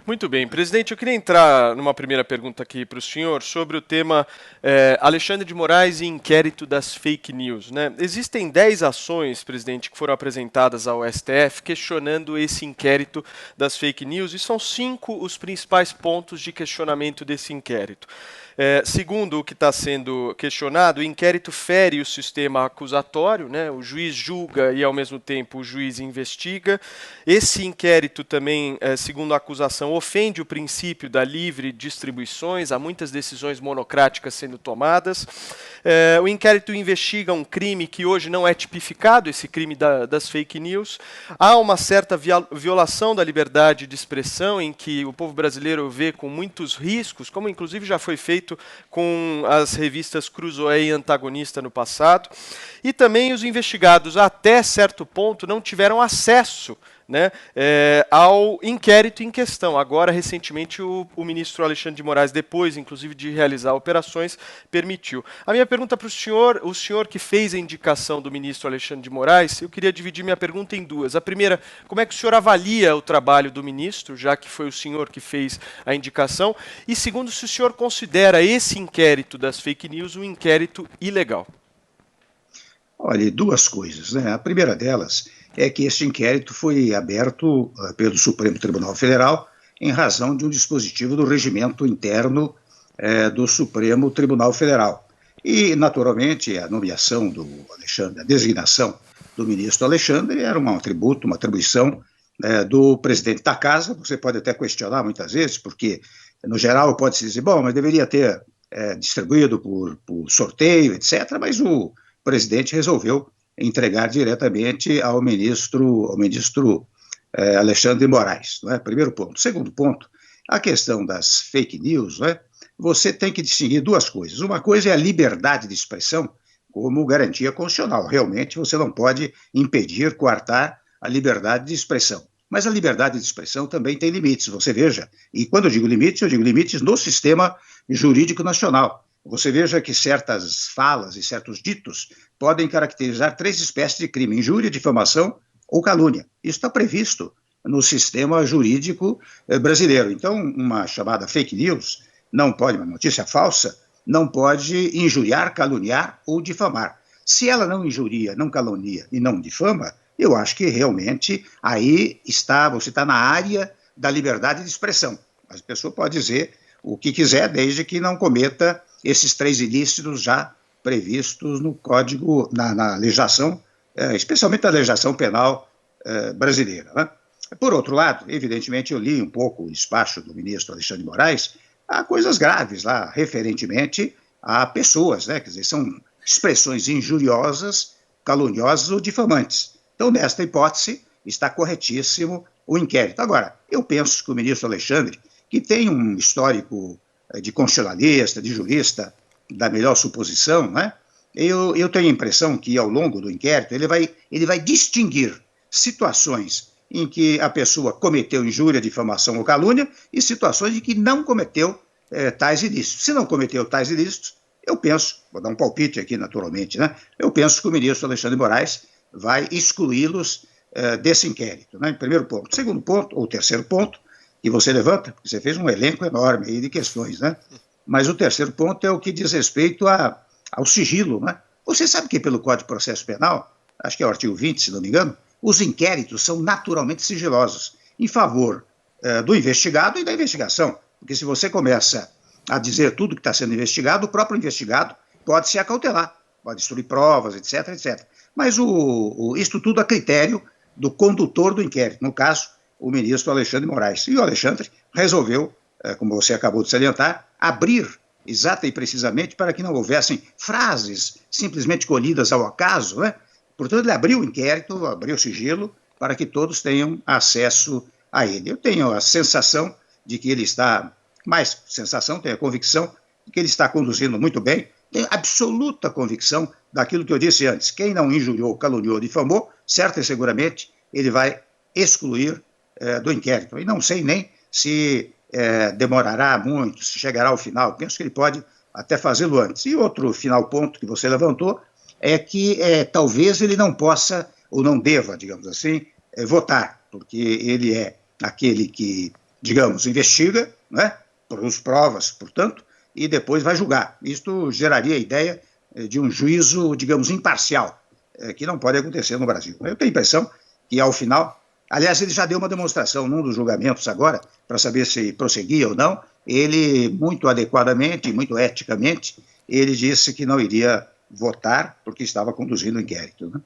Muito bem, presidente, eu queria entrar numa primeira pergunta aqui para o senhor sobre o tema Alexandre de Moraes e inquérito das fake news, né? Existem 10 ações, presidente, que foram apresentadas ao STF questionando esse inquérito das fake news e são 5 os principais pontos de questionamento desse inquérito. Segundo o que está sendo questionado, o inquérito fere o sistema acusatório, né? O juiz julga e, ao mesmo tempo, o juiz investiga. Esse inquérito também, segundo a acusação, ofende o princípio da livre distribuições, há muitas decisões monocráticas sendo tomadas. O inquérito investiga um crime que hoje não é tipificado, esse crime das fake news. Há uma certa violação da liberdade de expressão, em que o povo brasileiro vê com muitos riscos, como inclusive já foi feito com as revistas Cruzoé e Antagonista no passado. E também os investigados, até certo ponto, não tiveram acesso, né, ao inquérito em questão. Agora, recentemente, o ministro Alexandre de Moraes, depois, inclusive, de realizar operações, permitiu. A minha pergunta para o senhor que fez a indicação do ministro Alexandre de Moraes, eu queria dividir minha pergunta em duas. A primeira, como é que o senhor avalia o trabalho do ministro, já que foi o senhor que fez a indicação? E segundo, se o senhor considera esse inquérito das fake news um inquérito ilegal? Olha, duas coisas, né? A primeira delas é que este inquérito foi aberto pelo Supremo Tribunal Federal em razão de um dispositivo do regimento interno do Supremo Tribunal Federal. E, naturalmente, a nomeação do Alexandre, a designação do ministro Alexandre era um atributo, uma atribuição do presidente da Casa. Você pode até questionar muitas vezes, porque, no geral, pode-se dizer, bom, mas deveria ter distribuído por sorteio, etc., mas o presidente resolveu entregar diretamente ao ministro Alexandre de Moraes. Não é? Primeiro ponto. Segundo ponto, a questão das fake news, não é? Você tem que distinguir duas coisas. Uma coisa é a liberdade de expressão como garantia constitucional. Realmente você não pode impedir, coartar a liberdade de expressão. Mas a liberdade de expressão também tem limites, você veja. E quando eu digo limites no sistema jurídico nacional. Você veja que certas falas e certos ditos podem caracterizar 3 espécies de crime: injúria, difamação ou calúnia. Isso está previsto no sistema jurídico brasileiro. Então, uma chamada fake news não pode, uma notícia falsa, não pode injuriar, caluniar ou difamar. Se ela não injuria, não calunia e não difama, eu acho que realmente aí você está na área da liberdade de expressão. Mas a pessoa pode dizer o que quiser, desde que não cometa esses 3 ilícitos já previstos no Código, na legislação, especialmente na legislação penal brasileira. Né? Por outro lado, evidentemente, eu li um pouco o despacho do ministro Alexandre de Moraes, há coisas graves lá, referentemente a pessoas, né? Quer dizer, são expressões injuriosas, caluniosas ou difamantes. Então, nesta hipótese, está corretíssimo o inquérito. Agora, eu penso que o ministro Alexandre, que tem um histórico de constitucionalista, de jurista, da melhor suposição, né? Eu tenho a impressão que, ao longo do inquérito, ele vai distinguir situações em que a pessoa cometeu injúria, difamação ou calúnia e situações em que não cometeu tais ilícitos. Se não cometeu tais ilícitos, eu penso, vou dar um palpite aqui naturalmente, né? Eu penso que o ministro Alexandre de Moraes vai excluí-los desse inquérito, né? Em primeiro ponto. Segundo ponto, ou terceiro ponto, que você levanta, porque você fez um elenco enorme aí de questões, né? Mas o terceiro ponto é o que diz respeito ao sigilo, né? Você sabe que pelo Código de Processo Penal, acho que é o artigo 20, se não me engano, os inquéritos são naturalmente sigilosos, em favor do investigado e da investigação. Porque se você começa a dizer tudo que está sendo investigado, o próprio investigado pode se acautelar, pode destruir provas, etc, etc. Mas isto tudo a critério do condutor do inquérito, no caso, o ministro Alexandre de Moraes. E o Alexandre resolveu, como você acabou de salientar, abrir exata e precisamente para que não houvessem frases simplesmente colhidas ao acaso, né? Portanto, ele abriu o inquérito, abriu o sigilo, para que todos tenham acesso a ele. Eu tenho a sensação de que ele está, mais sensação, tenho a convicção de que ele está conduzindo muito bem, tenho absoluta convicção daquilo que eu disse antes: quem não injuriou, caluniou, difamou, certo e seguramente ele vai excluir do inquérito. E não sei nem se demorará muito, se chegará ao final. Penso que ele pode até fazê-lo antes. E outro final ponto que você levantou é que talvez ele não possa, ou não deva, digamos assim, votar, porque ele é aquele que digamos, investiga, né, produz provas, portanto, e depois vai julgar. Isto geraria a ideia de um juízo, digamos, imparcial, que não pode acontecer no Brasil. Eu tenho a impressão que, ao final, aliás, ele já deu uma demonstração num dos julgamentos agora, para saber se prosseguia ou não, ele, muito adequadamente, muito eticamente, ele disse que não iria votar porque estava conduzindo o inquérito, né?